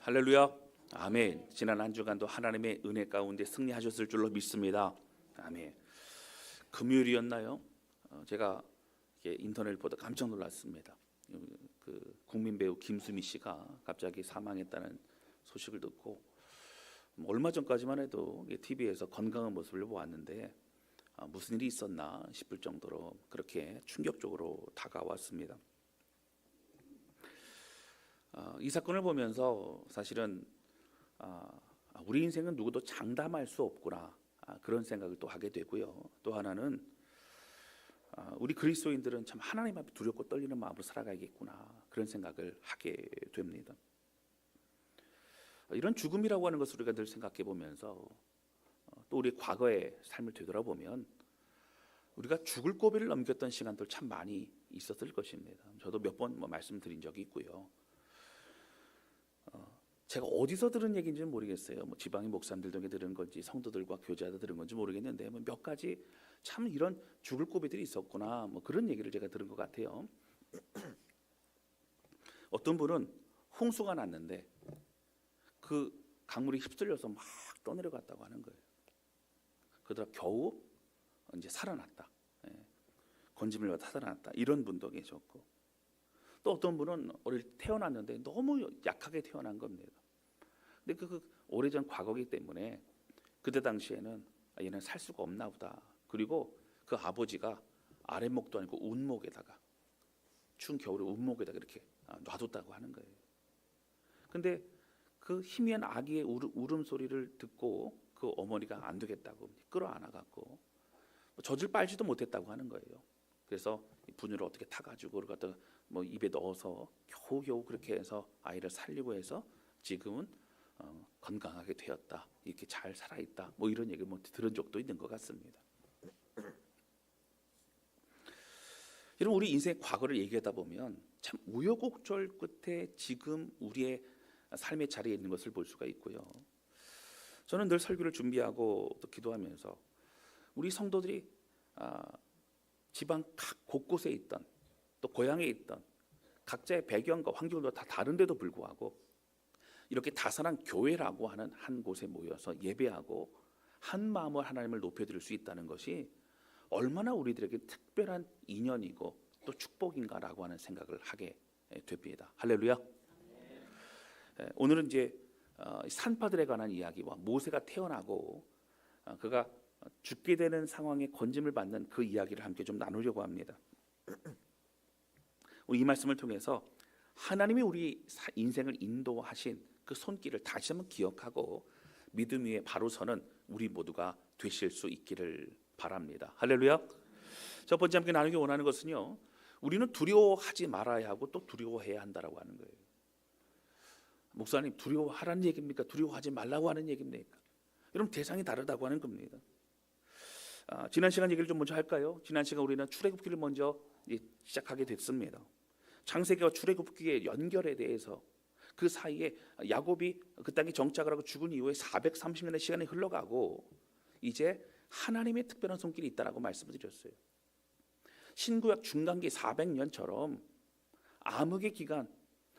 할렐루야. 아멘. 지난 한 주간도 하나님의 은혜 가운데 승리하셨을 줄로 믿습니다. 아멘. 금요일이었나요? 제가 인터넷을 보다 깜짝 놀랐습니다. 그 국민 배우 김수미 씨가 갑자기 사망했다는 소식을 듣고 얼마 전까지만 해도 TV에서 건강한 모습을 보았는데 무슨 일이 있었나 싶을 정도로 그렇게 충격적으로 다가왔습니다. 이 사건을 보면서 사실은 우리 인생은 누구도 장담할 수 없구나 그런 생각을 또 하게 되고요. 또 하나는 우리 그리스도인들은 참 하나님 앞에 두렵고 떨리는 마음으로 살아가야겠구나 그런 생각을 하게 됩니다. 이런 죽음이라고 하는 것을 우리가 늘 생각해 보면서 또 우리 과거의 삶을 되돌아보면 우리가 죽을 고비를 넘겼던 시간들 참 많이 있었을 것입니다. 저도 몇 번 말씀드린 적이 있고요. 제가 어디서 들은 얘기인지는 모르겠어요. 지방의 목사님들에게 들은 건지 성도들과 교제하다 들은 건지 모르겠는데 몇 가지 참 이런 죽을 고비들이 있었구나 그런 얘기를 제가 들은 것 같아요. 어떤 분은 홍수가 났는데 그 강물이 휩쓸려서 막 떠내려갔다고 하는 거예요. 그러다가 겨우 이제 살아났다. 건짐을 받아 살아났다. 이런 분도 계셨고, 또 어떤 분은 어릴 때 태어났는데 너무 약하게 태어난 겁니다. 근데 그 오래전 과거이기 때문에 그때 당시에는 얘는 살 수가 없나 보다. 그리고 그 아버지가 아랫목도 아니고 운목에다가 추운 겨울에 운목에다가 이렇게 놔뒀다고 하는 거예요. 근데 그 희미한 아기의 울음소리를 듣고 그 어머니가 안 되겠다고 끌어안아갖고 젖을 빨지도 못했다고 하는 거예요. 그래서 분유를 어떻게 타가지고 그걸 갖다가 입에 넣어서 겨우겨우 그렇게 해서 아이를 살리고 해서 지금은 건강하게 되었다, 이렇게 잘 살아있다, 이런 얘기를 들은 적도 있는 것 같습니다. 여러분, 우리 인생의 과거를 얘기하다 보면 참 우여곡절 끝에 지금 우리의 삶의 자리에 있는 것을 볼 수가 있고요. 저는 늘 설교를 준비하고 또 기도하면서 우리 성도들이 지방 각 곳곳에 있던 또 고향에 있던 각자의 배경과 환경도 다 다른데도 불구하고 이렇게 다산한 교회라고 하는 한 곳에 모여서 예배하고 한 마음으로 하나님을 높여드릴 수 있다는 것이 얼마나 우리들에게 특별한 인연이고 또 축복인가라고 하는 생각을 하게 됩니다. 할렐루야. 오늘은 이제 산파들에 관한 이야기와 모세가 태어나고 그가 죽게 되는 상황에 건짐을 받는 그 이야기를 함께 좀 나누려고 합니다. 이 말씀을 통해서 하나님이 우리 인생을 인도하신 그 손길을 다시 한번 기억하고 믿음 위에 바로 서는 우리 모두가 되실 수 있기를 바랍니다. 할렐루야. 첫 번째 함께 나누기 원하는 것은요, 우리는 두려워하지 말아야 하고 또 두려워해야 한다라고 하는 거예요. 목사님, 두려워하라는 얘기입니까? 두려워하지 말라고 하는 얘기입니까? 여러분, 대상이 다르다고 하는 겁니다. 지난 시간 얘기를 좀 먼저 할까요? 지난 시간 우리는 출애굽기를 먼저 시작하게 됐습니다. 창세기와 출애굽기의 연결에 대해서, 그 사이에 야곱이 그 땅에 정착을 하고 죽은 이후에 430년의 시간이 흘러가고 이제 하나님의 특별한 손길이 있다라고 말씀을 드렸어요. 신구약 중간기 400년처럼 암흑의 기간,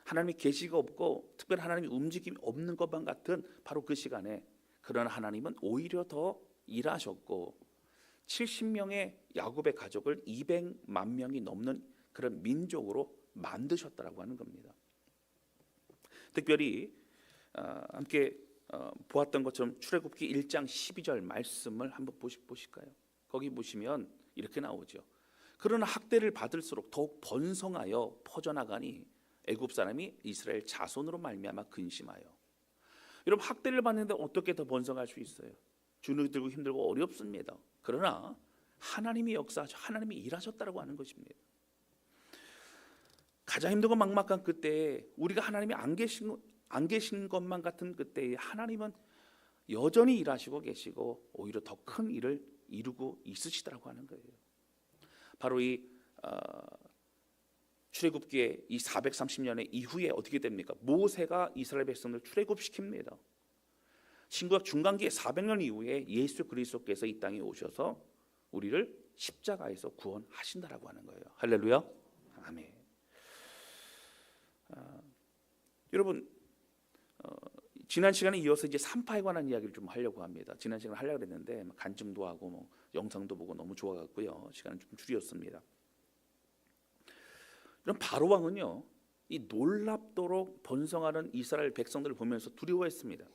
하나님의 계시가 없고 특별한 하나님의 움직임이 없는 것만 같은 바로 그 시간에, 그러나 하나님은 오히려 더 일하셨고 70명의 야곱의 가족을 200만 명이 넘는 그런 민족으로 만드셨다라고 하는 겁니다. 특별히 함께 보았던 것처럼 출애굽기 1장 12절 말씀을 한번 보실까요? 거기 보시면 이렇게 나오죠. 그러나 학대를 받을수록 더욱 번성하여 퍼져나가니 애굽 사람이 이스라엘 자손으로 말미암아 근심하여. 여러분, 학대를 받는데 어떻게 더 번성할 수 있어요? 주눅 들고 힘들고 어렵습니다. 그러나 하나님이 역사하셔, 하나님이 일하셨다라고 하는 것입니다. 가장 힘들고 막막한 그때에 우리가 하나님이 안 계신 것만 같은 그때에 하나님은 여전히 일하시고 계시고 오히려 더 큰 일을 이루고 있으시다라고 하는 거예요. 바로 이 출애굽기의 이 430년의 이후에 어떻게 됩니까? 모세가 이스라엘 백성을 출애굽시킵니다. 신구약 중간기의 400년 이후에 예수 그리스도께서 이 땅에 오셔서 우리를 십자가에서 구원하신다라고 하는 거예요. 할렐루야. 아멘. 여러분, 지난 시간에 이어서 이제 산파에 관한 이야기를 좀 하려고 합니다. 지난 시간에 하려고 했는데 간증도 하고 영상도 보고 너무 좋아갖고요. 시간을 좀 줄였습니다. 이런 바로 왕은요, 이 놀랍도록 번성하는 이스라엘 백성들을 보면서 두려워했습니다.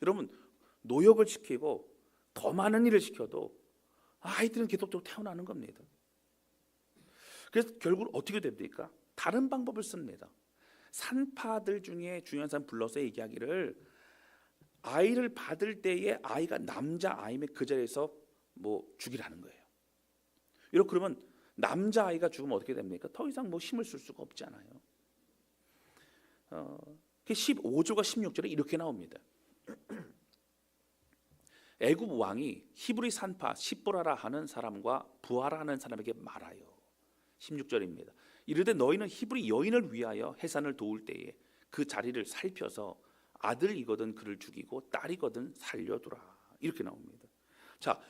여러분, 노역을 시키고 더 많은 일을 시켜도 아이들은 계속적으로 태어나는 겁니다. 그래서 결국 어떻게 됩니까? 다른 방법을 씁니다. 산파들 중에 중요한 사람 불러서 얘기하기를, 아이를 받을 때에 아이가 남자 아이면 그 자리에서 죽이라는 거예요. 이렇게 그러면 남자 아이가 죽으면 어떻게 됩니까? 더 이상 힘을 쓸 수가 없잖아요. 15절과 16절에 이렇게 나옵니다. 애굽 왕이 히브리 산파 십보라라 하는 사람과 부하라 하는 사람에게 말하여, 16절입니다. 이르되 너희는 히브리 여인을 위하여 해산을 도울 때에 그 자리를 살펴서 아들이거든 그를 죽이고 딸이거든 살려두라. 이렇게 나옵니다. 자,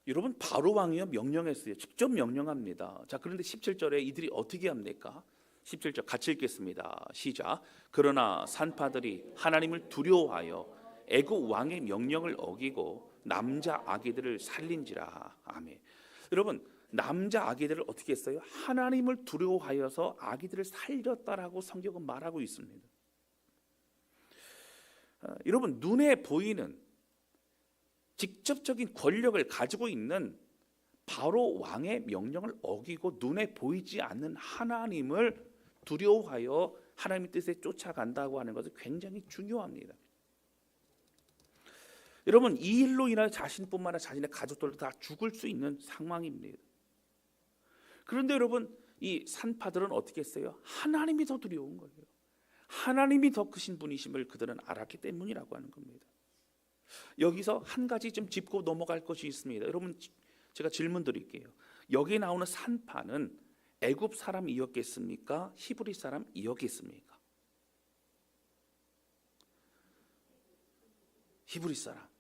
여러분, 바로 왕이요 명령했어요. 직접 명령합니다. 자, 그런데 17절에 이들이 어떻게 합니까? 17절 같이 읽겠습니다. 시작. 그러나 산파들이 하나님을 두려워하여 애굽 왕의 명령을 어기고 남자 아기들을 살린지라. 아멘. 여러분, 남자 아기들을 어떻게 했어요? 하나님을 두려워하여서 아기들을 살렸다라고 성경은 말하고 있습니다. 여러분, 눈에 보이는 직접적인 권력을 가지고 있는 바로 왕의 명령을 어기고 눈에 보이지 않는 하나님을 두려워하여 하나님의 뜻에 쫓아간다고 하는 것은 굉장히 중요합니다. 여러분, 이 일로 인하여 자신뿐만 아니라 자신의 가족들도 다 죽을 수 있는 상황입니다. 그런데 여러분, 이 산파들은 어떻게 했어요? 하나님이 더 두려운 거예요. 하나님이 더 크신 분이심을 그들은 알았기 때문이라고 하는 겁니다. 여기서 한 가지 좀 짚고 넘어갈 것이 있습니다. 여러분, 제가 질문 드릴게요. 여기 나오는 산파는 애굽 사람이었겠습니까? 히브리 사람이었겠습니까? 히브리 사람.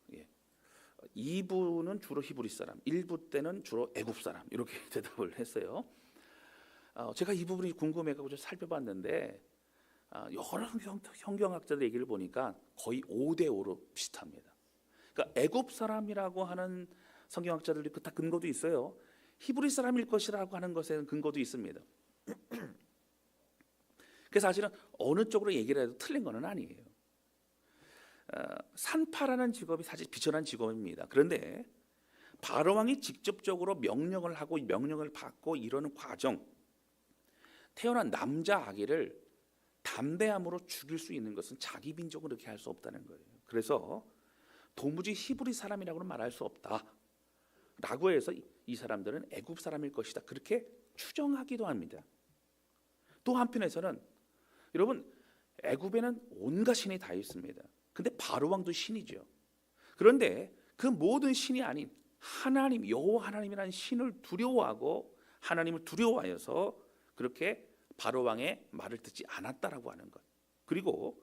2부는 주로 히브리 사람, 1부 때는 주로 애굽 사람, 이렇게 대답을 했어요. 제가 이 부분이 궁금해가지고 좀 살펴봤는데 여러 성경학자들 얘기를 보니까 거의 5대5로 비슷합니다. 그러니까 애굽 사람이라고 하는 성경학자들이 다 근거도 있어요. 히브리 사람일 것이라고 하는 것에는 근거도 있습니다. 그래서 사실은 어느 쪽으로 얘기를 해도 틀린 건 아니에요. 산파라는 직업이 사실 비천한 직업입니다. 그런데 바로 왕이 직접적으로 명령을 하고 명령을 받고 이러는 과정, 태어난 남자 아기를 담대함으로 죽일 수 있는 것은 자기 민족은 그렇게 할 수 없다는 거예요. 그래서 도무지 히브리 사람이라고는 말할 수 없다라고 해서 이 사람들은 애굽 사람일 것이다, 그렇게 추정하기도 합니다. 또 한편에서는 여러분, 애굽에는 온갖 신이 다 있습니다. 근데 바로 왕도 신이죠. 그런데 그 모든 신이 아닌 하나님, 여호와 하나님이라는 신을 두려워하고 하나님을 두려워하여서 그렇게 바로 왕의 말을 듣지 않았다라고 하는 것. 그리고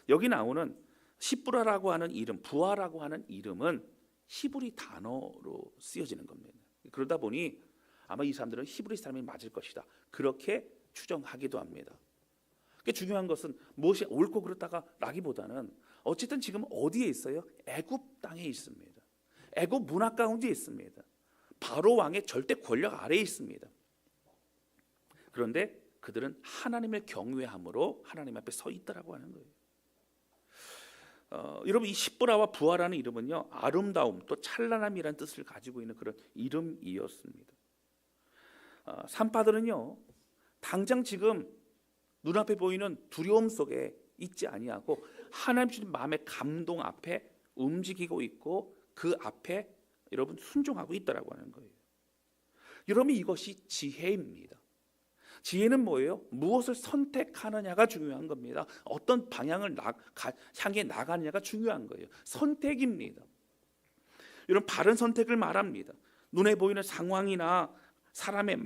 여기 나오는 십부라라고 하는 이름, 부하라고 하는 이름은 히브리 단어로 쓰여지는 겁니다. 그러다 보니 아마 이 사람들은 히브리 사람이 맞을 것이다, 그렇게 추정하기도 합니다. 중요한 것은 무엇이 옳고 그렇다라기보다는 어쨌든 지금 어디에 있어요? 애굽 땅에 있습니다. 애굽 문화 가운데 있습니다. 바로 왕의 절대 권력 아래에 있습니다. 그런데 그들은 하나님을 경외함으로 하나님 앞에 서 있다라고 하는 거예요. 여러분, 이 십부라와 부하라는 이름은요, 아름다움 또 찬란함이라는 뜻을 가지고 있는 그런 이름이었습니다. 산파들은요, 당장 지금 눈앞에 보이는 두려움 속에 있지 아니하고 하나님 주신 마음의 감동 앞에 움직이고 있고 그 앞에 여러분 순종하고 있다라고 하는 거예요. 여러분, 이것이 지혜입니다. 지혜는 뭐예요? 무엇을 선택하느냐가 중요한 겁니다. 어떤 방향을 향해 나가느냐가 중요한 거예요. 선택입니다. 여러분, 바른 선택을 말합니다. 눈에 보이는 상황이나 사람의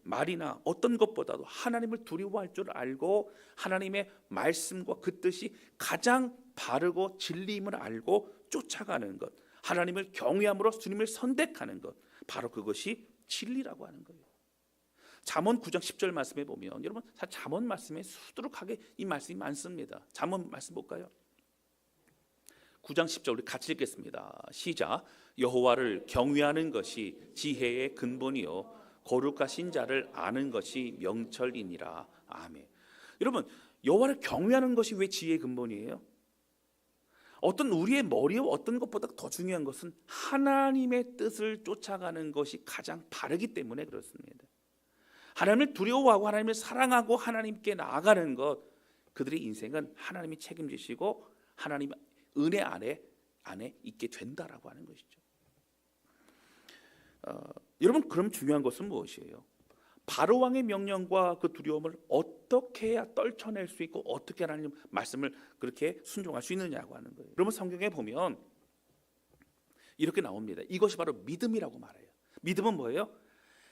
말이나 어떤 것보다도 하나님을 두려워할 줄 알고 하나님의 말씀과 그 뜻이 가장 바르고 진리임을 알고 쫓아가는 것, 하나님을 경외함으로 주님을 선택하는 것, 바로 그것이 진리라고 하는 거예요. 잠언 9장 10절 말씀에 보면 여러분 잠언 말씀에 수두룩하게 이 말씀이 많습니다. 잠언 말씀 볼까요? 9장 10절 우리 같이 읽겠습니다. 시작. 여호와를 경외하는 것이 지혜의 근본이요 거룩하신 자를 아는 것이 명철이니라. 아멘. 여러분 여호와를 경외하는 것이 왜 지혜의 근본이에요? 어떤 우리의 머리에 어떤 것보다 더 중요한 것은 하나님의 뜻을 쫓아가는 것이 가장 바르기 때문에 그렇습니다. 하나님을 두려워하고 하나님을 사랑하고 하나님께 나아가는 것, 그들의 인생은 하나님이 책임지시고 하나님의 은혜 안에 있게 된다라고 하는 것이죠. 여러분 그럼 중요한 것은 무엇이에요? 바로 왕의 명령과 그 두려움을 어떻게 해야 떨쳐낼 수 있고 어떻게 하나님 말씀을 그렇게 순종할 수 있느냐고 하는 거예요. 여러분 성경에 보면 이렇게 나옵니다. 이것이 바로 믿음이라고 말해요. 믿음은 뭐예요?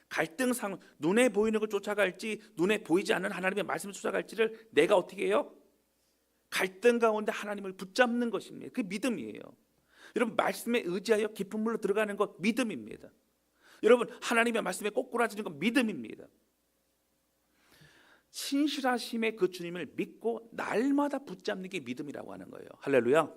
갈등 상황, 눈에 보이는 걸 쫓아갈지 눈에 보이지 않는 하나님의 말씀을 쫓아갈지를 내가 어떻게 해요? 갈등 가운데 하나님을 붙잡는 것입니다. 그게 믿음이에요. 여러분 말씀에 의지하여 깊은 물로 들어가는 것 믿음입니다. 여러분 하나님의 말씀에 꼬꾸라지는 건 믿음입니다. 신실하심의 그 주님을 믿고 날마다 붙잡는 게 믿음이라고 하는 거예요. 할렐루야.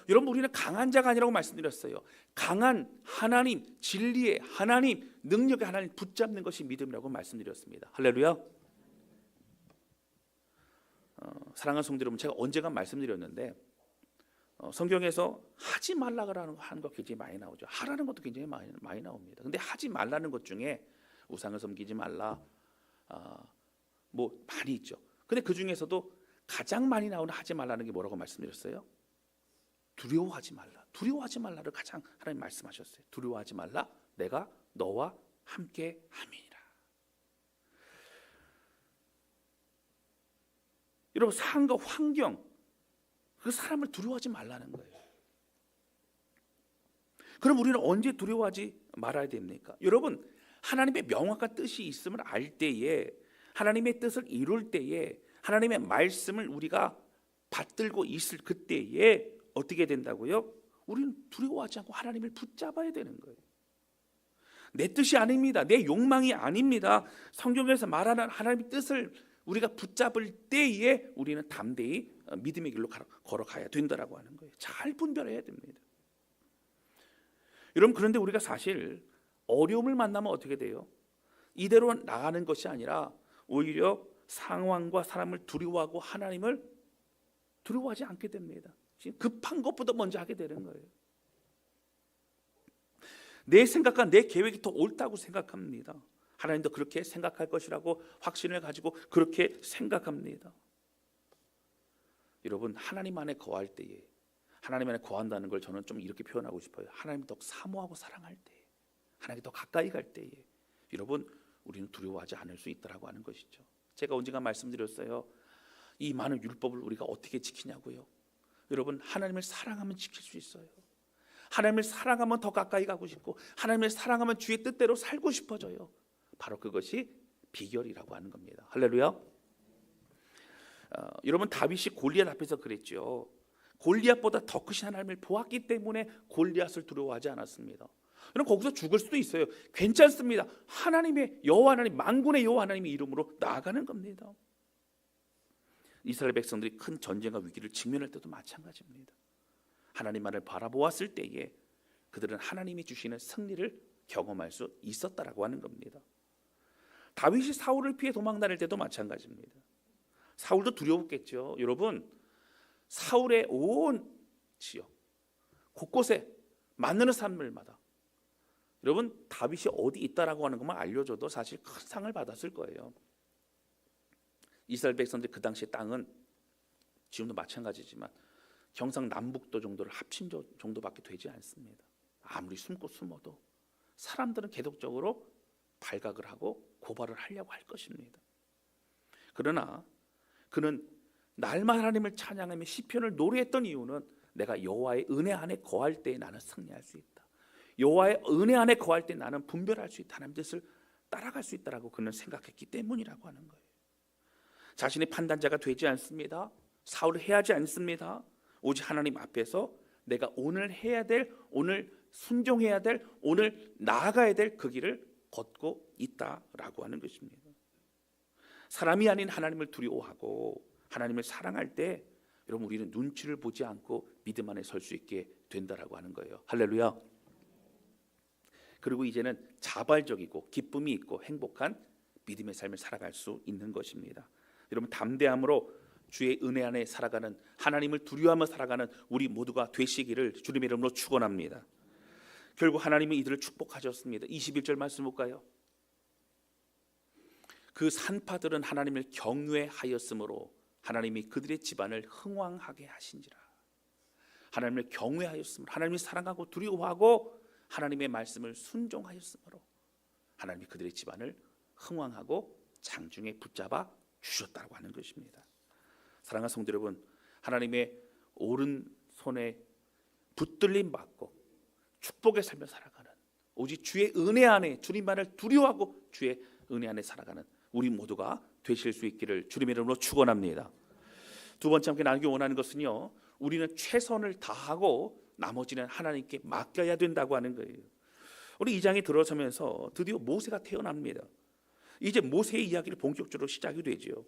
여러분 우리는 강한 자가 아니라고 말씀드렸어요. 강한 하나님, 진리의 하나님, 능력의 하나님 붙잡는 것이 믿음이라고 말씀드렸습니다. 할렐루야. 사랑하는 성도 여러분, 제가 언젠가 말씀드렸는데 성경에서 하지 말라고 하는 거 굉장히 많이 나오죠. 하라는 것도 굉장히 많이 나옵니다. 근데 하지 말라는 것 중에 우상을 섬기지 말라, 뭐 많이 있죠. 근데 그 중에서도 가장 많이 나오는 하지 말라는 게 뭐라고 말씀드렸어요? 두려워하지 말라. 두려워하지 말라를 가장 하나님 말씀하셨어요. 두려워하지 말라. 내가 너와 함께 함이니라. 여러분 상황과 환경, 그 사람을 두려워하지 말라는 거예요. 그럼 우리는 언제 두려워하지 말아야 됩니까? 여러분 하나님의 명확한 뜻이 있음을 알 때에, 하나님의 뜻을 이룰 때에, 하나님의 말씀을 우리가 받들고 있을 그때에 어떻게 된다고요? 우리는 두려워하지 않고 하나님을 붙잡아야 되는 거예요. 내 뜻이 아닙니다. 내 욕망이 아닙니다. 성경에서 말하는 하나님의 뜻을 우리가 붙잡을 때에 우리는 담대히 믿음의 길로 걸어가야 된다라고 하는 거예요. 잘 분별해야 됩니다. 여러분 그런데 우리가 사실 어려움을 만나면 어떻게 돼요? 이대로 나가는 것이 아니라 오히려 상황과 사람을 두려워하고 하나님을 두려워하지 않게 됩니다. 지금 급한 것보다 먼저 하게 되는 거예요. 내 생각과 내 계획이 더 옳다고 생각합니다. 하나님도 그렇게 생각할 것이라고 확신을 가지고 그렇게 생각합니다. 여러분 하나님 안에 거할 때에, 하나님 안에 거한다는 걸 저는 좀 이렇게 표현하고 싶어요. 하나님 더 사모하고 사랑할 때, 하나님께 더 가까이 갈 때에 여러분 우리는 두려워하지 않을 수 있다라고 하는 것이죠. 제가 언젠가 말씀드렸어요. 이 많은 율법을 우리가 어떻게 지키냐고요. 여러분 하나님을 사랑하면 지킬 수 있어요. 하나님을 사랑하면 더 가까이 가고 싶고, 하나님을 사랑하면 주의 뜻대로 살고 싶어져요. 바로 그것이 비결이라고 하는 겁니다. 할렐루야. 여러분 다윗이 골리앗 앞에서 그랬죠. 골리앗보다 더 크신 하나님을 보았기 때문에 골리앗을 두려워하지 않았습니다. 여러분 거기서 죽을 수도 있어요. 괜찮습니다. 하나님의 여호와 하나님, 만군의 여호와 하나님의 이름으로 나아가는 겁니다. 이스라엘 백성들이 큰 전쟁과 위기를 직면할 때도 마찬가지입니다. 하나님만을 바라보았을 때에 그들은 하나님이 주시는 승리를 경험할 수 있었다라고 하는 겁니다. 다윗이 사울을 피해 도망 다닐 때도 마찬가지입니다. 사울도 두려웠겠죠. 여러분 사울의 온 지역 곳곳에 만나는 사람들마다 여러분 다윗이 어디 있다라고 하는 것만 알려줘도 사실 큰 상을 받았을 거예요. 이스라엘 백성들 그 당시의 땅은 지금도 마찬가지지만 경상남북도 정도를 합친 정도밖에 되지 않습니다. 아무리 숨어도 사람들은 계속적으로 발각을 하고 고발을 하려고 할 것입니다. 그러나 그는 날마다 하나님을 찬양하며 시편을 노래했던 이유는 내가 여호와의 은혜 안에 거할 때 나는 승리할 수 있다. 여호와의 은혜 안에 거할 때 나는 분별할 수 있다. 하나님 뜻을 따라갈 수 있다라고 그는 생각했기 때문이라고 하는 거예요. 자신의 판단자가 되지 않습니다. 사울을 해하지 않습니다. 오직 하나님 앞에서 내가 오늘 해야 될, 오늘 순종해야 될, 오늘 나아가야 될 그 길을 벗고 있다라고 하는 것입니다. 사람이 아닌 하나님을 두려워하고 하나님을 사랑할 때 여러분 우리는 눈치를 보지 않고 믿음 안에 설 수 있게 된다라고 하는 거예요. 할렐루야. 그리고 이제는 자발적이고 기쁨이 있고 행복한 믿음의 삶을 살아갈 수 있는 것입니다. 여러분 담대함으로 주의 은혜 안에 살아가는, 하나님을 두려워하며 살아가는 우리 모두가 되시기를 주님의 이름으로 축원합니다. 결국 하나님은 이들을 축복하셨습니다. 21절 말씀 볼까요? 그 산파들은 하나님을 경외하였으므로 하나님이 그들의 집안을 흥왕하게 하신지라. 하나님을 경외하였으므로, 하나님을 사랑하고 두려워하고 하나님의 말씀을 순종하였으므로 하나님이 그들의 집안을 흥왕하고 장중에 붙잡아 주셨다고 하는 것입니다. 사랑하는 성도 여러분, 하나님의 오른손에 붙들림 받고 축복의 삶을 살아가는, 오직 주의 은혜 안에 주님만을 두려워하고 주의 은혜 안에 살아가는 우리 모두가 되실 수 있기를 주님의 이름으로 축원합니다. 두 번째 함께 나누기 원하는 것은요, 우리는 최선을 다하고 나머지는 하나님께 맡겨야 된다고 하는 거예요. 우리 이 장에 들어서면서 드디어 모세가 태어납니다. 이제 모세의 이야기를 본격적으로 시작이 되죠.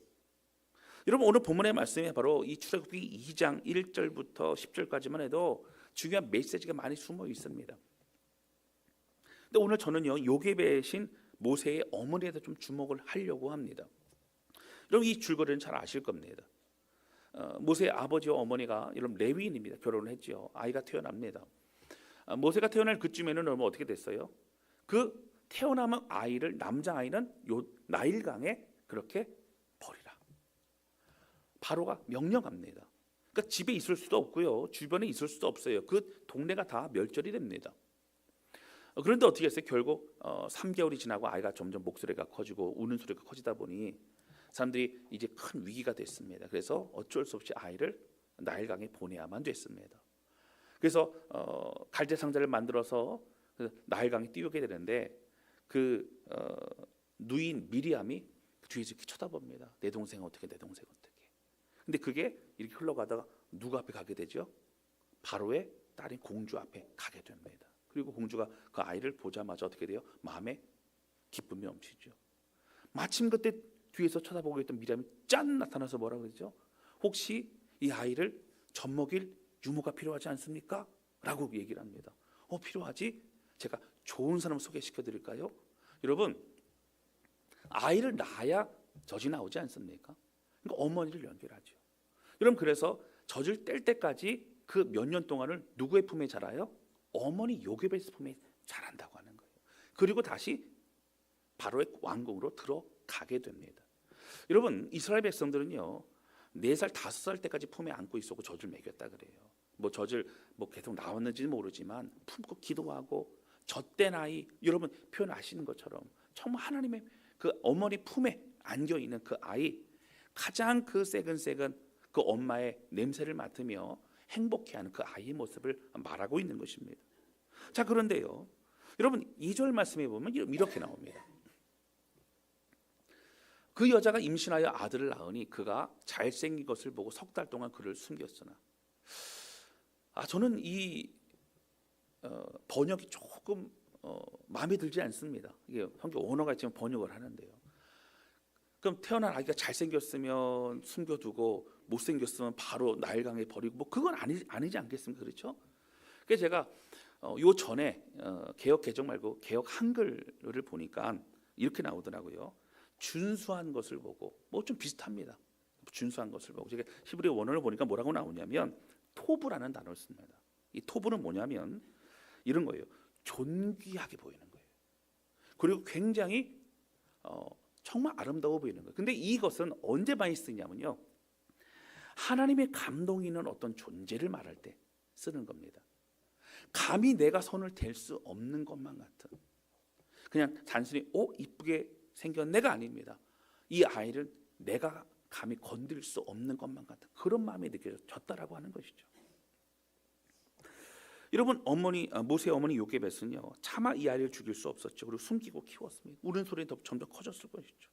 여러분 오늘 본문의 말씀에 바로 이 출애굽기 2장 1절부터 10절까지만 해도 중요한 메시지가 많이 숨어 있습니다. 근데 오늘 저는요, 요게벳인 모세의 어머니에 대해서 좀 주목을 하려고 합니다. 여러분 이 줄거리는 잘 아실 겁니다. 모세의 아버지와 어머니가 여러분 레위인입니다. 결혼을 했죠. 아이가 태어납니다. 모세가 태어날 그쯤에는 여러분 어떻게 됐어요? 그 태어나면 아이를, 남자 아이는 요 나일강에 그렇게 버리라. 바로가 명령합니다. 그러니까 집에 있을 수도 없고요, 주변에 있을 수도 없어요. 그 동네가 다 멸절이 됩니다. 그런데 어떻게 했어요? 결국 3개월이 지나고 아이가 점점 목소리가 커지고 우는 소리가 커지다 보니 사람들이 이제 큰 위기가 됐습니다. 그래서 어쩔 수 없이 아이를 나일강에 보내야만 됐습니다. 그래서 갈대 상자를 만들어서 나일강에 띄우게 되는데 그 누인 미리암이 뒤에서 이렇게 쳐다봅니다. 내 동생 어떻게, 내 동생 어떻게. 근데 그게 이렇게 흘러가다가 누구 앞에 가게 되죠? 바로의 딸인 공주 앞에 가게 됩니다. 그리고 공주가 그 아이를 보자마자 어떻게 돼요? 마음에 기쁨이 넘치죠. 마침 그때 뒤에서 쳐다보고 있던 미리암이 짠 나타나서 뭐라 그러죠? 혹시 이 아이를 젖먹일 유모가 필요하지 않습니까? 라고 얘기를 합니다. 필요하지? 제가 좋은 사람 소개시켜 드릴까요? 여러분 아이를 낳아야 젖이 나오지 않습니까? 그러니까 어머니를 연결하죠. 여러분 그래서 젖을 뗄 때까지 그 몇 년 동안을 누구의 품에 자라요? 어머니 요게벳의 품에 자란다고 하는 거예요. 그리고 다시 바로의 왕궁으로 들어가게 됩니다. 여러분 이스라엘 백성들은요 4살 5살 때까지 품에 안고 있었고 젖을 먹였다 그래요. 뭐 젖을 뭐 계속 나왔는지는 모르지만 품고 기도하고 젖된 아이, 여러분 표현 아시는 것처럼 정말 하나님의 그 어머니 품에 안겨 있는 그 아이, 가장 그 새근새근 그 엄마의 냄새를 맡으며 행복해하는 그 아이의 모습을 말하고 있는 것입니다. 자 그런데요, 여러분 2절 말씀에 보면 이렇게 나옵니다. 그 여자가 임신하여 아들을 낳으니 그가 잘생긴 것을 보고 석 달 동안 그를 숨겼으나. 저는 이 번역이 조금 마음에 들지 않습니다. 이게 성경 원어가 있지만 번역을 하는데요. 그럼 태어난 아기가 잘생겼으면 숨겨두고 못생겼으면 바로 나일강에 버리고 뭐 그건 아니지 않겠습니까? 그렇죠? 그래서 제가 요 전에 개역 개정 말고 개역 한글을 보니까 이렇게 나오더라고요. 준수한 것을 보고 뭐 좀 비슷합니다. 준수한 것을 보고 제가 히브리 원어를 보니까 뭐라고 나오냐면 토브라는 단어를 씁니다. 이 토브는 뭐냐면 이런 거예요. 존귀하게 보이는 거예요. 그리고 굉장히 정말 아름다워 보이는 거예요. 근데 이것은 언제 많이 쓰냐면요, 하나님의 감동이 있는 어떤 존재를 말할 때 쓰는 겁니다. 감히 내가 손을 댈 수 없는 것만 같은, 그냥 단순히 이쁘게 생긴 내가 아닙니다. 이 아이를 내가 감히 건드릴 수 없는 것만 같은 그런 마음이 느껴졌다라고 하는 것이죠. 여러분 모세의 어머니 요게벳은요 차마 이 아이를 죽일 수 없었죠. 그리고 숨기고 키웠습니다. 우는 소리는 더 점점 커졌을 것이죠.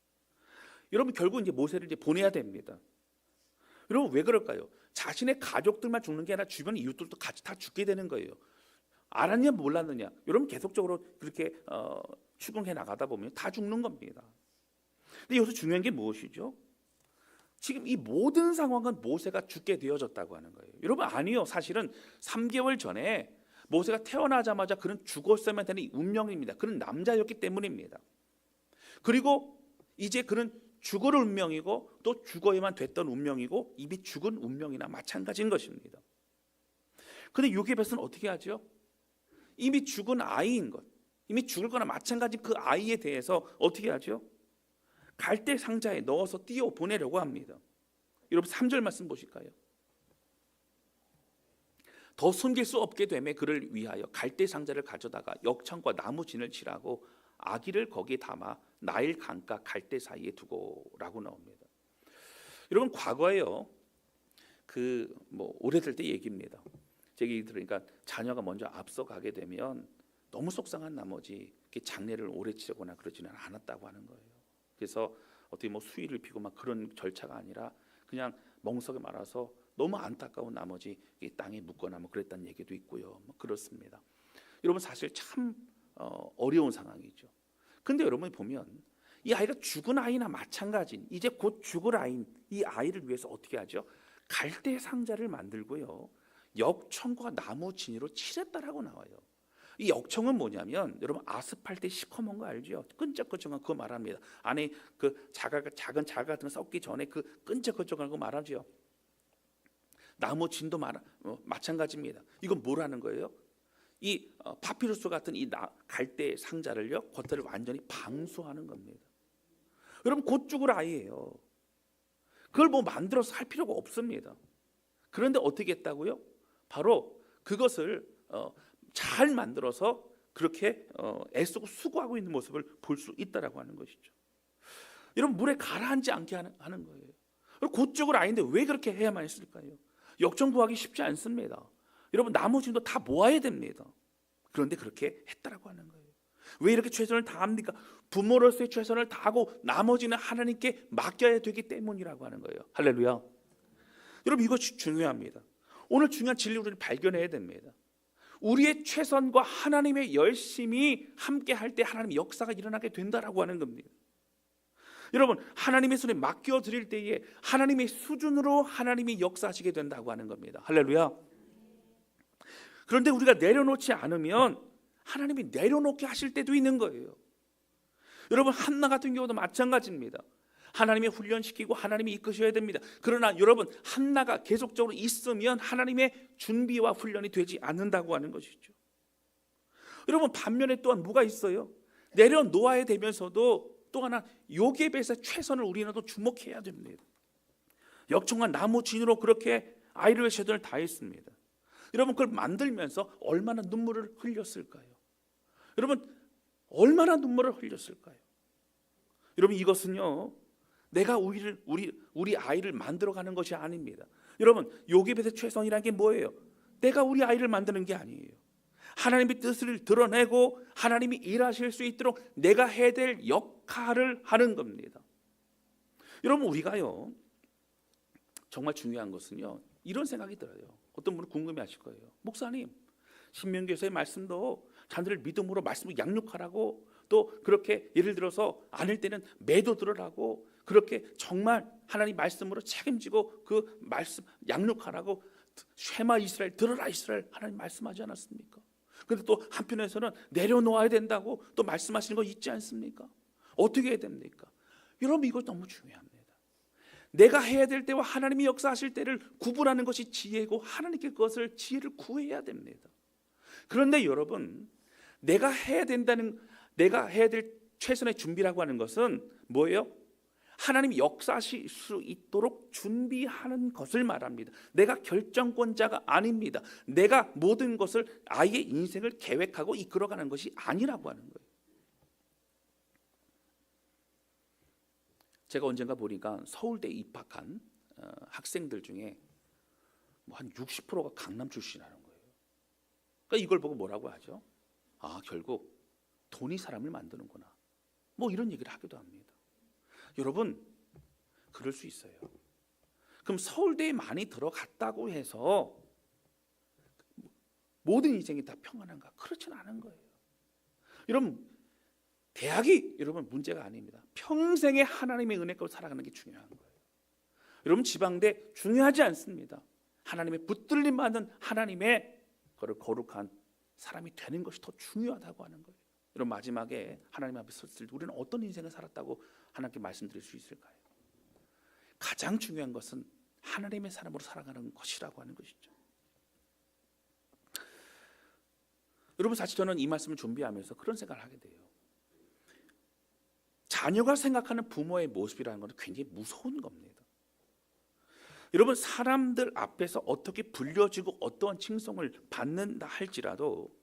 여러분 결국 이제 모세를 이제 보내야 됩니다. 여러분 왜 그럴까요? 자신의 가족들만 죽는 게 아니라 주변 이웃들도 같이 다 죽게 되는 거예요. 알았냐 몰랐느냐? 여러분 계속적으로 그렇게 추궁해 나가다 보면 다 죽는 겁니다. 근데 여기서 중요한 게 무엇이죠? 지금 이 모든 상황은 모세가 죽게 되어졌다고 하는 거예요. 여러분, 아니요. 사실은 3개월 전에 모세가 태어나자마자 그는 죽었어야만 되는 운명입니다. 그는 남자였기 때문입니다. 그리고 이제 그는 죽을 운명이고 또 죽어야만 됐던 운명이고 이미 죽은 운명이나 마찬가지인 것입니다. 그런데 요게벳은 어떻게 하죠? 이미 죽은 아이인 것, 이미 죽을 거나 마찬가지 그 아이에 대해서 어떻게 하죠? 갈대 상자에 넣어서 띄워 보내려고 합니다. 여러분 3절 말씀 보실까요? 더 숨길 수 없게 되매 그를 위하여 갈대 상자를 가져다가 역청과 나무 진을 칠하고 아기를 거기에 담아 나일 강가 갈대 사이에 두고라고 나옵니다. 여러분, 과거에요, 오래될 때 얘기입니다. 제 얘기 들으니까 자녀가 먼저 앞서가게 되면 너무 속상한 나머지 장례를 오래 치르거나 그러지는 않았다고 하는 거예요. 그래서 어떻게 수의를 피고 막 그런 절차가 아니라 그냥 멍석에 말아서 너무 안타까운 나머지 땅에 묻거나 그랬다는 얘기도 있고요. 그렇습니다. 여러분, 사실 참 어려운 상황이죠. 근데 여러분이 보면 이 아이가 죽은 아이나 마찬가지인, 이제 곧 죽을 아이인 이 아이를 위해서 어떻게 하죠? 갈대 상자를 만들고요, 역청과 나무 진이로 칠했다라고 나와요. 이 역청은 뭐냐면, 여러분 아스팔트 시커먼 거 알죠? 끈적끈적한 그거 말합니다. 안에 그 작은 자갈 같은 거 썩기 전에 그 끈적끈적한 거 말하죠. 나무 진도 마찬가지입니다. 이건 뭐라는 거예요? 이 파피루스 같은 이 갈대 상자를요, 겉을 완전히 방수하는 겁니다. 여러분, 곧 죽을 아이예요. 그걸 만들어서 할 필요가 없습니다. 그런데 어떻게 했다고요? 바로 그것을 잘 만들어서 그렇게 애쓰고 수고하고 있는 모습을 볼 수 있다라고 하는 것이죠. 여러분, 물에 가라앉지 않게 하는 거예요. 곧 죽을 아이인데 왜 그렇게 해야만 했을까요? 역청 구하기 쉽지 않습니다. 여러분, 나머지도 다 모아야 됩니다. 그런데 그렇게 했다라고 하는 거예요. 왜 이렇게 최선을 다합니까? 부모로서의 최선을 다하고 나머지는 하나님께 맡겨야 되기 때문이라고 하는 거예요. 할렐루야. 여러분, 이것이 중요합니다. 오늘 중요한 진리를 우리는 발견해야 됩니다. 우리의 최선과 하나님의 열심이 함께 할 때 하나님의 역사가 일어나게 된다라고 하는 겁니다. 여러분, 하나님의 손에 맡겨 드릴 때에 하나님의 수준으로 하나님이 역사하시게 된다고 하는 겁니다. 할렐루야. 그런데 우리가 내려놓지 않으면 하나님이 내려놓게 하실 때도 있는 거예요. 여러분, 한나 같은 경우도 마찬가지입니다. 하나님이 훈련시키고 하나님이 이끄셔야 됩니다. 그러나 여러분, 한나가 계속적으로 있으면 하나님의 준비와 훈련이 되지 않는다고 하는 것이죠. 여러분, 반면에 또한 뭐가 있어요? 내려놓아야 되면서도 또 하나 요게벳의 최선을 우리는 또 주목해야 됩니다. 역청과 나무 진으로 그렇게 아이를 위해 최선을 다했습니다. 여러분, 그걸 만들면서 얼마나 눈물을 흘렸을까요? 여러분, 얼마나 눈물을 흘렸을까요? 여러분, 이것은요, 내가 우리 아이를 만들어가는 것이 아닙니다. 여러분, 요게벳의 최선이라는 게 뭐예요? 내가 우리 아이를 만드는 게 아니에요. 하나님의 뜻을 드러내고 하나님이 일하실 수 있도록 내가 해야 될 역할을 하는 겁니다. 여러분, 우리가요, 정말 중요한 것은요, 이런 생각이 들어요. 어떤 분은 궁금해하실 거예요. 목사님, 신명기에서의 말씀도 자녀들 믿음으로 말씀을 양육하라고, 또 그렇게 예를 들어서 아닐 때는 매도 들으라고, 그렇게 정말 하나님 말씀으로 책임지고 그 말씀 양육하라고, 쉐마 이스라엘, 들어라 이스라엘, 하나님 말씀하지 않았습니까? 그런데 또 한편에서는 내려놓아야 된다고 또 말씀하시는 거 있지 않습니까? 어떻게 해야 됩니까? 여러분, 이거 너무 중요합니다. 내가 해야 될 때와 하나님이 역사하실 때를 구분하는 것이 지혜고, 하나님께 그것을 지혜를 구해야 됩니다. 그런데 여러분, 내가 해야 될 최선의 준비라고 하는 것은 뭐예요? 하나님이 역사하실 수 있도록 준비하는 것을 말합니다. 내가 결정권자가 아닙니다. 내가 모든 것을 아이의 인생을 계획하고 이끌어가는 것이 아니라고 하는 거예요. 제가 언젠가 보니까 서울대에 입학한 학생들 중에 한 60%가 강남 출신이라는 거예요. 그러니까 이걸 보고 뭐라고 하죠? 아, 결국 돈이 사람을 만드는구나, 이런 얘기를 하기도 합니다. 여러분, 그럴 수 있어요. 그럼 서울대에 많이 들어갔다고 해서 모든 인생이 다 평안한가? 그렇진 않은 거예요. 여러분, 대학이 여러분 문제가 아닙니다. 평생의 하나님의 은혜 가운데 살아가는 게 중요한 거예요. 여러분 지방대 중요하지 않습니다. 하나님의 붙들림 받는 하나님의 거룩한 사람이 되는 것이 더 중요하다고 하는 거예요. 여러분 마지막에 하나님 앞에 섰을 때 우리는 어떤 인생을 살았다고 하나님께 말씀드릴 수 있을까요? 가장 중요한 것은 하나님의 사람으로 살아가는 것이라고 하는 것이죠. 여러분 사실 저는 이 말씀을 준비하면서 그런 생각을 하게 돼요. 자녀가 생각하는 부모의 모습이라는 것은 굉장히 무서운 겁니다. 여러분 사람들 앞에서 어떻게 불려지고 어떠한 칭송을 받는다 할지라도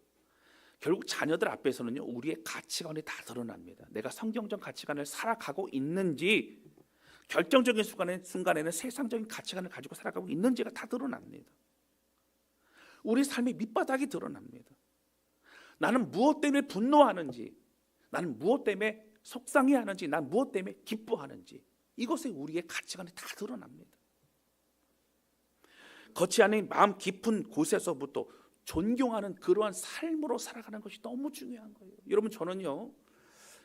결국 자녀들 앞에서는요 우리의 가치관이 다 드러납니다. 내가 성경적 가치관을 살아가고 있는지, 결정적인 순간에는 세상적인 가치관을 가지고 살아가고 있는지가 다 드러납니다. 우리 삶의 밑바닥이 드러납니다. 나는 무엇 때문에 분노하는지, 나는 무엇 때문에 속상해하는지, 난 무엇 때문에 기뻐하는지, 이것에 우리의 가치관이 다 드러납니다. 겉이 아닌 마음 깊은 곳에서부터 존경하는 그러한 삶으로 살아가는 것이 너무 중요한 거예요. 여러분 저는요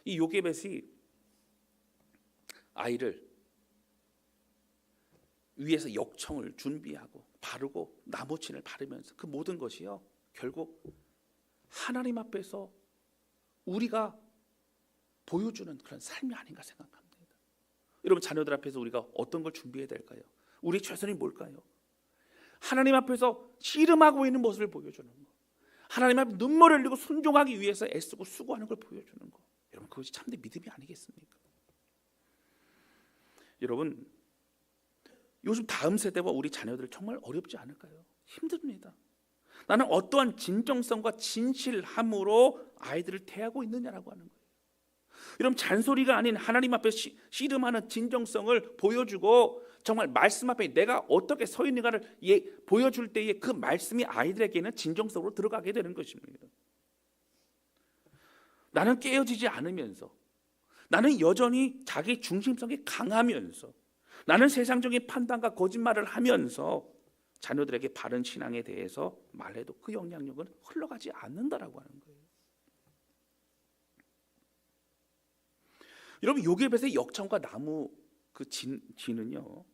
이 요게벳이 아이를 위에서 역청을 준비하고 바르고 나무친을 바르면서 그 모든 것이요 결국 하나님 앞에서 우리가 보여주는 그런 삶이 아닌가 생각합니다. 여러분 자녀들 앞에서 우리가 어떤 걸 준비해야 될까요? 우리 최선이 뭘까요? 하나님 앞에서 씨름하고 있는 모습을 보여주는 거, 하나님 앞에 눈물을 흘리고 순종하기 위해서 애쓰고 수고하는 걸 보여주는 거, 여러분 그것이 참된 믿음이 아니겠습니까? 여러분 요즘 다음 세대와 우리 자녀들 정말 어렵지 않을까요? 힘듭니다. 나는 어떠한 진정성과 진실함으로 아이들을 대하고 있느냐라고 하는 거예요. 여러분 잔소리가 아닌 하나님 앞에 씨름하는 진정성을 보여주고 정말 말씀 앞에 내가 어떻게 서 있는가를 보여줄 때에 그 말씀이 아이들에게는 진정성으로 들어가게 되는 것입니다. 나는 깨어지지 않으면서, 나는 여전히 자기 중심성이 강하면서, 나는 세상적인 판단과 거짓말을 하면서 자녀들에게 바른 신앙에 대해서 말해도 그 영향력은 흘러가지 않는다라고 하는 거예요. 여러분 요게벳의 역청과 나무 그 진은요,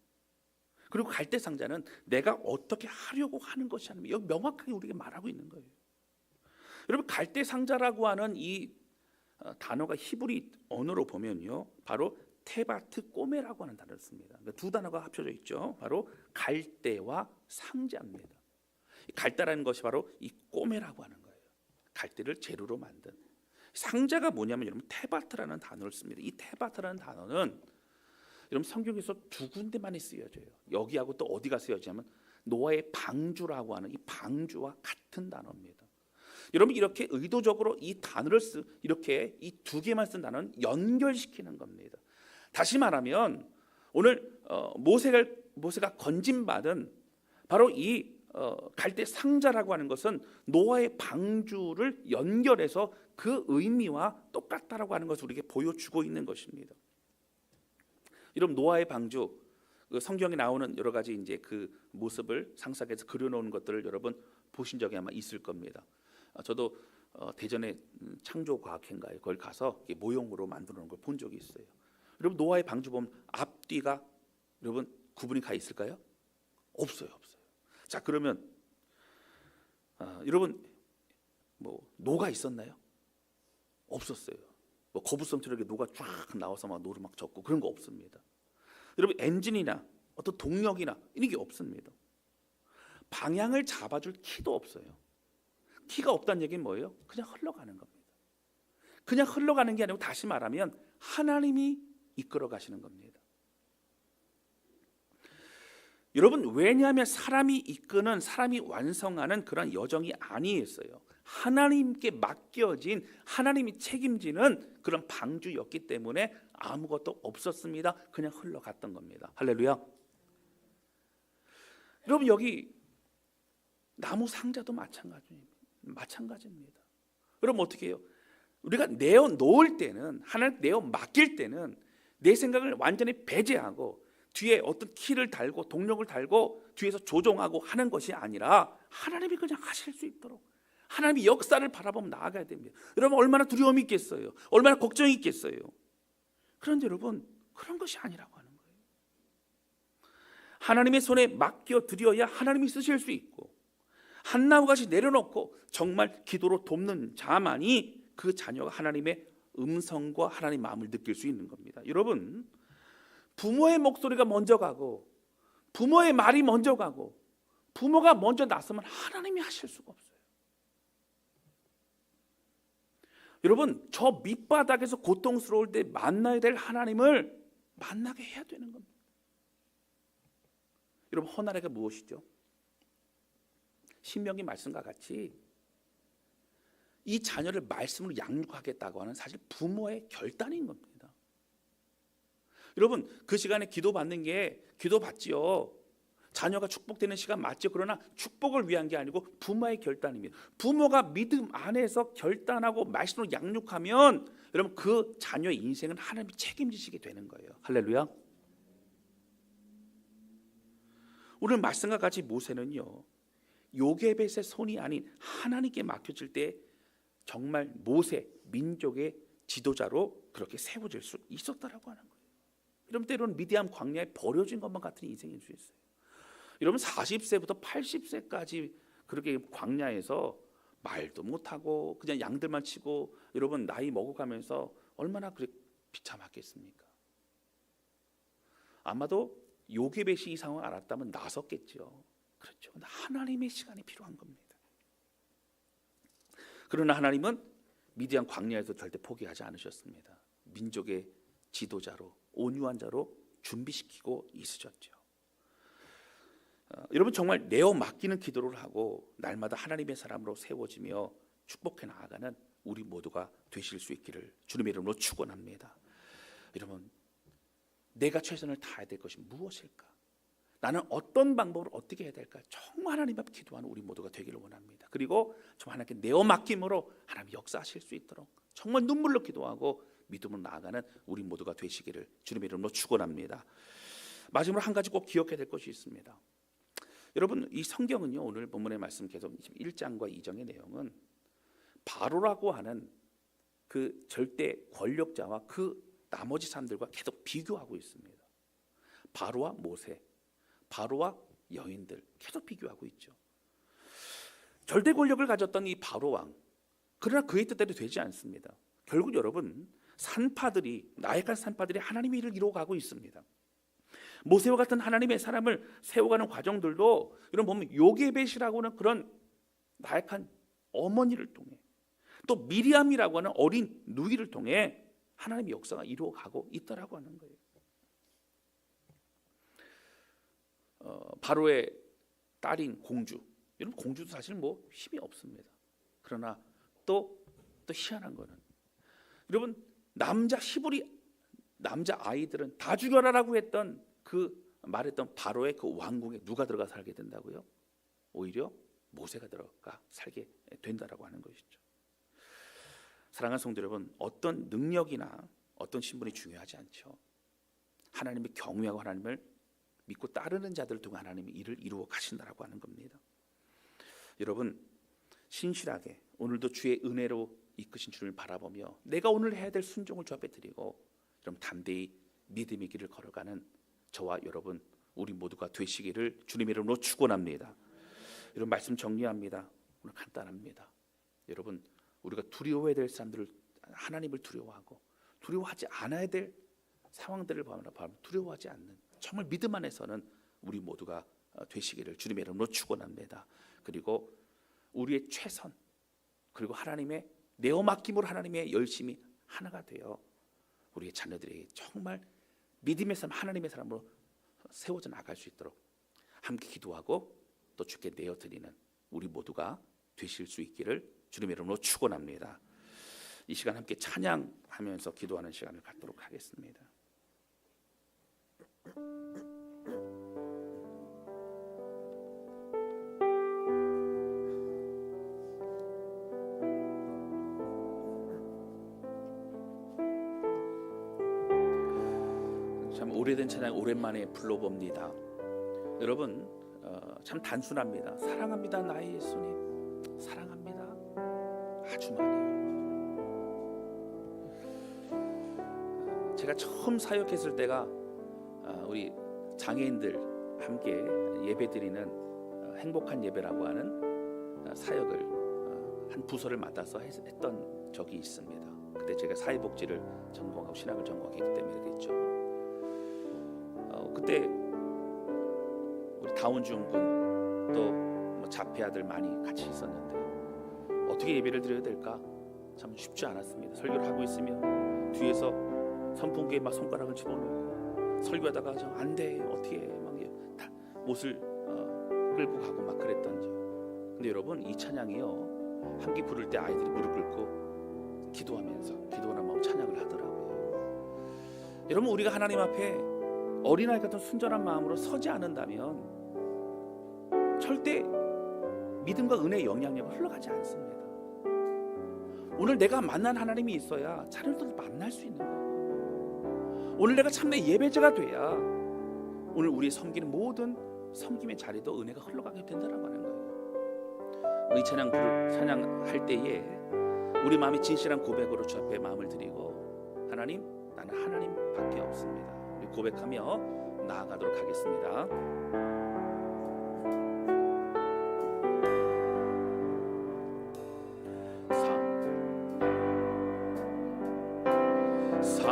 그리고 갈대 상자는 내가 어떻게 하려고 하는 것이 아니면 여기 명확하게 우리에게 말하고 있는 거예요. 여러분 갈대 상자라고 하는 이 단어가 히브리 언어로 보면요 바로 테바트 꼬메라고 하는 단어를 씁니다. 그러니까 두 단어가 합쳐져 있죠. 바로 갈대와 상자입니다. 갈대라는 것이 바로 이 꼬메라고 하는 거예요. 갈대를 재료로 만든. 상자가 뭐냐면 여러분 테바트라는 단어를 씁니다. 이 테바트라는 단어는 여러분 성경에서 두 군데만이 쓰여져요. 여기하고 또 어디가 쓰여지냐면 노아의 방주라고 하는 이 방주와 같은 단어입니다. 여러분 이렇게 의도적으로 이 단어를 이렇게 이 두 개만 쓴 단어는 연결시키는 겁니다. 다시 말하면 오늘 모세가 건진받은 바로 이 갈대 상자라고 하는 것은 노아의 방주를 연결해서 그 의미와 똑같다라고 하는 것을 우리에게 보여주고 있는 것입니다. 여러분 노아의 방주, 성경에 나오는 여러 가지 이제 그 모습을 상상해서 그려놓은 것들을 여러분 보신 적이 아마 있을 겁니다. 저도 대전의 창조과학회인가에 거기 가서 모형으로 만들어 놓은 걸 본 적이 있어요. 여러분 노아의 방주 보면 앞뒤가 여러분 구분이 가 있을까요? 없어요. 자 그러면 여러분 뭐 노가 있었나요? 없었어요. 뭐 거북선처럼 이렇게 노가 쫙 나와서 막 노를 막 젓고 그런 거 없습니다. 여러분 엔진이나 어떤 동력이나 이런 게 없습니다. 방향을 잡아줄 키도 없어요. 키가 없다는 얘기는 뭐예요? 그냥 흘러가는 겁니다. 그냥 흘러가는 게 아니고 다시 말하면 하나님이 이끌어 가시는 겁니다. 여러분 왜냐하면 사람이 이끄는, 사람이 완성하는 그런 여정이 아니었어요. 하나님께 맡겨진, 하나님이 책임지는 그런 방주였기 때문에 아무것도 없었습니다. 그냥 흘러갔던 겁니다. 할렐루야. 여러분 여기 나무 상자도 마찬가지입니다. 여러분 어떻게 해요? 우리가 내어 놓을 때는, 하나님 내어 맡길 때는 내 생각을 완전히 배제하고 뒤에 어떤 키를 달고 동력을 달고 뒤에서 조종하고 하는 것이 아니라 하나님이 그냥 하실 수 있도록, 하나님의 역사를 바라보며 나아가야 됩니다. 여러분 얼마나 두려움이 있겠어요? 얼마나 걱정이 있겠어요? 그런데 여러분 그런 것이 아니라고 하는 거예요. 하나님의 손에 맡겨 드려야 하나님이 쓰실 수 있고, 한나무 같이 내려놓고 정말 기도로 돕는 자만이 그 자녀가 하나님의 음성과 하나님의 마음을 느낄 수 있는 겁니다. 여러분 부모의 목소리가 먼저 가고 부모의 말이 먼저 가고 부모가 먼저 나서면 하나님이 하실 수가 없어요. 여러분 저 밑바닥에서 고통스러울 때 만나야 될 하나님을 만나게 해야 되는 겁니다. 여러분 헌화례가 무엇이죠? 신명기 말씀과 같이 이 자녀를 말씀으로 양육하겠다고 하는 사실 부모의 결단인 겁니다. 여러분 그 시간에 기도받는 게 기도받지요. 자녀가 축복되는 시간 맞죠. 그러나 축복을 위한 게 아니고 부모의 결단입니다. 부모가 믿음 안에서 결단하고 말씀으로 양육하면 여러분 그 자녀의 인생은 하나님이 책임지시게 되는 거예요. 할렐루야. 오늘 말씀과 같이 모세는요 요게벳의 손이 아닌 하나님께 맡겨질 때 정말 모세 민족의 지도자로 그렇게 세워질 수 있었다라고 하는 거예요. 여러분 때로는 미디안 광야에 버려진 것만 같은 인생일 수 있어요. 여러분 40세부터 80세까지 그렇게 광야에서 말도 못하고 그냥 양들만 치고 여러분 나이 먹어가면서 얼마나 그렇게 비참하겠습니까? 아마도 요게벳이 이 상황을 알았다면 나섰겠죠. 그렇죠. 근데 하나님의 시간이 필요한 겁니다. 그러나 하나님은 미디안 광야에서 절대 포기하지 않으셨습니다. 민족의 지도자로 온유한 자로 준비시키고 있으셨죠. 여러분 정말 내어 맡기는 기도를 하고 날마다 하나님의 사람으로 세워지며 축복해 나아가는 우리 모두가 되실 수 있기를 주님의 이름으로 축원합니다. 여러분 내가 최선을 다해야 될 것이 무엇일까? 나는 어떤 방법으로 어떻게 해야 될까? 정말 하나님 앞 기도하는 우리 모두가 되기를 원합니다. 그리고 정말 하나님께 내어 맡김으로 하나님 역사하실 수 있도록 정말 눈물로 기도하고 믿음으로 나아가는 우리 모두가 되시기를 주님의 이름으로 축원합니다. 마지막으로 한 가지 꼭 기억해야 될 것이 있습니다. 여러분 이 성경은요 오늘 본문의 말씀 계속 1장과 2장의 내용은 바로라고 하는 그 절대 권력자와 그 나머지 사람들과 계속 비교하고 있습니다. 바로와 모세, 바로와 여인들 계속 비교하고 있죠. 절대 권력을 가졌던 이 바로 왕, 그러나 그의 뜻대로 되지 않습니다. 결국 여러분 산파들이 나약한 산파들이 하나님의 일을 이루어가고 있습니다. 모세와 같은 하나님의 사람을 세워가는 과정들도 여러분 보면 요게벳이라고 하는 그런 나약한 어머니를 통해 또 미리암이라고 하는 어린 누이를 통해 하나님의 역사가 이루어가고 있다라고 하는 거예요. 바로의 딸인 공주, 여러분 공주도 사실 뭐 힘이 없습니다. 그러나 또 희한한 거는 여러분 남자 히브리 남자 아이들은 다 죽여라라고 했던 그 말했던 바로의 그 왕궁에 누가 들어가 살게 된다고요? 오히려 모세가 들어가 살게 된다라고 하는 것이죠. 사랑하는 성도 여러분, 어떤 능력이나 어떤 신분이 중요하지 않죠. 하나님을 경외하고 하나님을 믿고 따르는 자들을 통해 하나님이 일을 이루어 가신다라고 하는 겁니다. 여러분 신실하게 오늘도 주의 은혜로 이끄신 주를 바라보며 내가 오늘 해야 될 순종을 주 앞에 드리고 그럼 담대히 믿음의 길을 걸어가는 저와 여러분 우리 모두가 되시기를 주님의 이름으로 축원합니다. 여러분 말씀 정리합니다. 오늘 간단합니다. 여러분 우리가 두려워해야 될 사람들을 하나님을 두려워하고 두려워하지 않아야 될 상황들을 바라보면 두려워하지 않는 정말 믿음 안에서는 우리 모두가 되시기를 주님의 이름으로 축원합니다. 그리고 우리의 최선 그리고 하나님의 내어 맡김으로 하나님의 열심히 하나가 되어 우리의 자녀들이 정말 믿음의 사람 하나님의 사람으로 세워져 나갈 수 있도록 함께 기도하고 또 주께 내어 드리는 우리 모두가 되실 수 있기를 주님의 이름으로 축원합니다. 이 시간 함께 찬양하면서 기도하는 시간을 갖도록 하겠습니다. 참 오래된 찬양 오랜만에 불러봅니다. 여러분 참 단순합니다. 사랑합니다 나의 예수님, 사랑합니다. 많이요. 제가 처음 사역했을 때가 우리 장애인들 함께 예배드리는 행복한 예배라고 하는 사역을 한 부서를 맡아서 했던 적이 있습니다. 그때 제가 사회복지를 전공하고 신학을 전공했기 때문에 그랬죠. 그때 우리 다운증후군 또 뭐 자폐아들 많이 같이 있었는데 어떻게 예배를 드려야 될까 참 쉽지 않았습니다. 설교를 하고 있으면 뒤에서 선풍기에 막 손가락을 집어넣고 설교하다가 안 돼 어떻게 막 못을 끌고 가고 막 그랬던지. 근데 여러분 이 찬양이요 함께 부를 때 아이들이 무릎 꿇고 기도하면서 기도하는 마음 찬양을 하더라고요. 여러분 우리가 하나님 앞에 어린아이 같은 순전한 마음으로 서지 않는다면 절대 믿음과 은혜의 영향력은 흘러가지 않습니다. 오늘 내가 만난 하나님이 있어야 자녀들을 만날 수 있는 거예요. 오늘 내가 참내 예배자가 돼야 오늘 우리 섬기는 모든 섬김의 자리도 은혜가 흘러가게 된다라고 하는 거예요. 이 찬양할 때에 우리 마음이 진실한 고백으로 주 앞에 마음을 드리고 하나님 나는 하나님밖에 없습니다. 우리 고백하며 나아가도록 하겠습니다.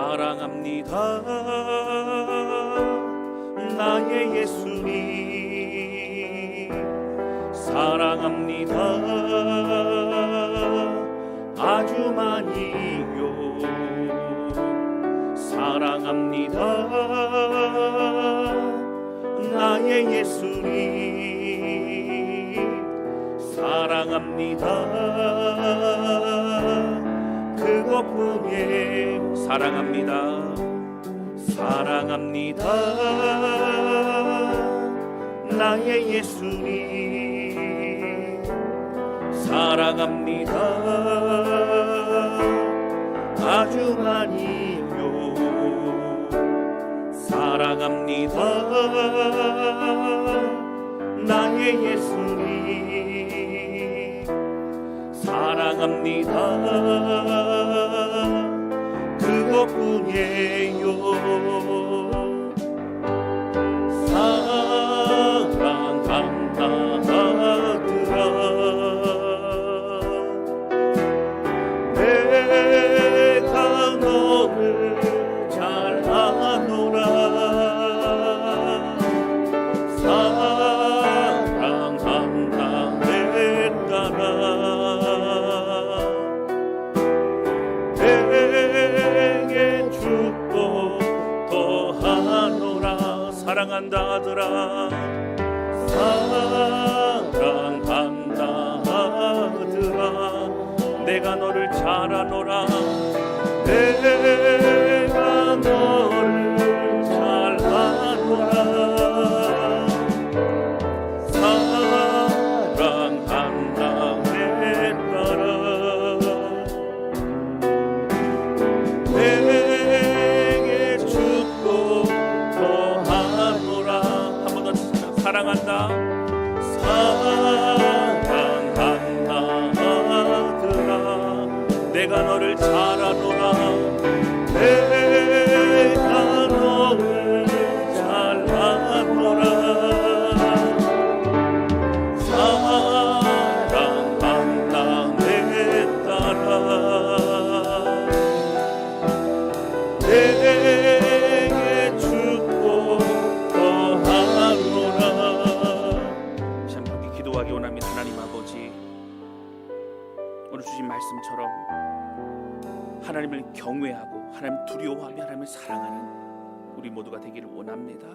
사랑합니다 나의 예수님 사랑합니다 아주 많이요 사랑합니다 나의 예수님 사랑합니다 그것뿐에 사랑합니다 사랑합니다 나의 예수님 사랑합니다 아주 많이요 사랑합니다 나의 예수님 사랑합니다 그것뿐이에요 사랑한다 하더라 내가 너를 잘 아노라 사랑한다 했다라 내게 축복 더하노라 사랑한다 하더라 사랑한다 하더라 내가 너를 잘 아노라 내가 너를 잘 아노라 사랑한다 했더라 내게 축복 더하노라 한 번 더 사랑한다 사랑한다 하더라 내가 너를 잘 아노라 내가 너를 잘 아노라 사랑한다 내 딸아 내게 축복 더하노라 참 함께 기도하기 원합니다. 하나님 아버지 오늘 주신 말씀처럼 하나님을 경외하고 하나님 두려워하며 하나님을 사랑하는 우리 모두가 되기를 원합니다.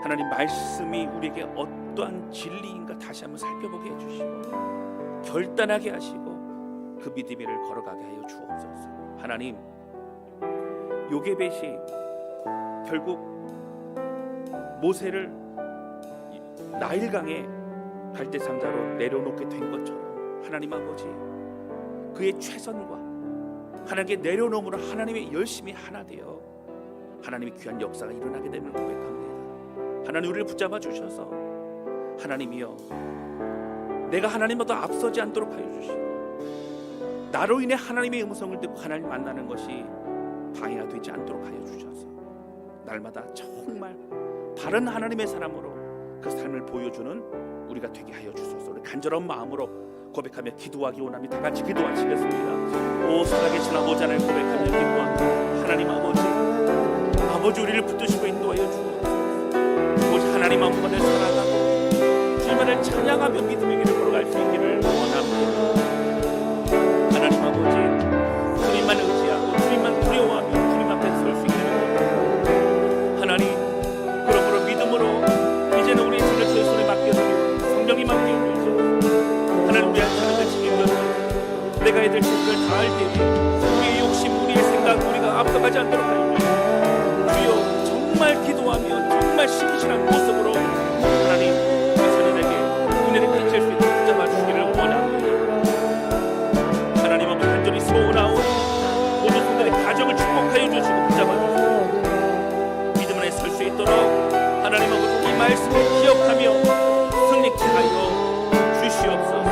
하나님 말씀이 우리에게 어떠한 진리인가 다시 한번 살펴보게 해주시고 결단하게 하시고 그 믿음의 길을 걸어가게 하여 주옵소서. 하나님 요게벳이 결국 모세를 나일강에 갈대상자로 내려놓게 된 것처럼 하나님 아버지 그의 최선과 하나님께 내려놓음으로 하나님의 열심히 하나 되어 하나님의 귀한 역사가 일어나게 되면 고백합니다. 하나님 우리를 붙잡아 주셔서 하나님이여 내가 하나님보다 앞서지 않도록 하여 주시고 나로 인해 하나님의 음성을 듣고 하나님 만나는 것이 방해가 되지 않도록 하여 주셔서 날마다 정말 바른 하나님의 사람으로 그 삶을 보여주는 우리가 되게 하여 주소서. 우리 간절한 마음으로 고백하며 기도하기 원합니다. 다 같이 기도하시겠습니다. 오 살아계신 아버지 하나님 고백하며 기도합니다. 하나님 아버지 우리를 붙드시고 인도하여 주옵소서. 오직 하나님 앞만을 살아가고 주님만을 찬양하며 믿음의 길을 걸어갈 수 있기를 원합니다. 하나님 아버지 주님만 의지하고 주님만 두려워하며 주님 앞에 설 수 있기를 원합니다. 하나님 그러므로 믿음으로 이제는 우리의 삶을 주의 손에 맡겨드리고 성령님 맡겨주셔서 하나님 우리의 삶을 책임져서 내가 해야 될 책임을 다할 때에 우리의 욕심 우리의 생각 우리가 앞서가지 않도록 하여 주여 정말 기도하며 정말 신실한 모습으로 하나님 우리 자녀에게 은혜를 끼칠 수 있도록 붙잡아 주시기를 원합니다. 하나님 아버지 간절히 소원하오 모든 성들의 가정을 축복하여 주시고 붙잡아 주시고 믿음 안에 설 수 있도록 하나님 아버지 이 말씀을 기억하며 승리케 하여 주시옵소서.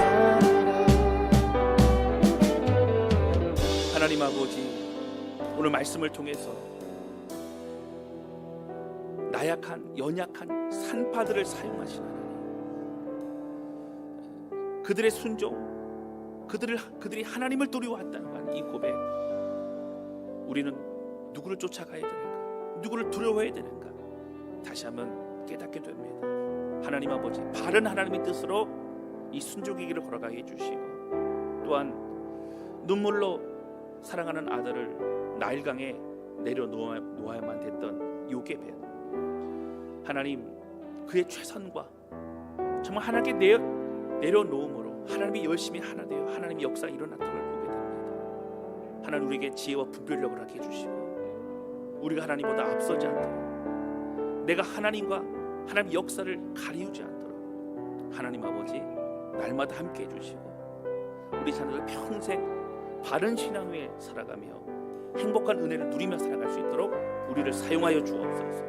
하나님 아버지 오늘 말씀을 통해서 나약한 연약한 산파들을 사용하신 하나님, 그들의 순종, 그들이 하나님을 두려워했다는 이 고백, 우리는 누구를 쫓아가야 되는가, 누구를 두려워해야 되는가 다시 한번 깨닫게 됩니다. 하나님 아버지 바른 하나님의 뜻으로 이 순종의 길을 걸어가게 해주시고 또한 눈물로 사랑하는 아들을 나일강에 내려놓아야만 됐던 요게벳, 하나님 그의 최선과 정말 하나님께 내려놓음으로 하나님이 열심히 하나 되어 하나님의 역사 일어났던 걸 보게 됩니다. 하나님 우리에게 지혜와 분별력을 하게 해주시고 우리가 하나님보다 앞서지 않도록 내가 하나님과 하나님의 역사를 가리우지 않도록 하나님 아버지 날마다 함께 해주시고 우리 자녀들 평생 바른 신앙 위에 살아가며 행복한 은혜를 누리며 살아갈 수 있도록 우리를 사용하여 주옵소서.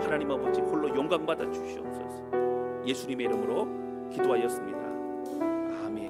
하나님 아버지 홀로 영광 받아 주시옵소서. 예수님의 이름으로 기도하였습니다.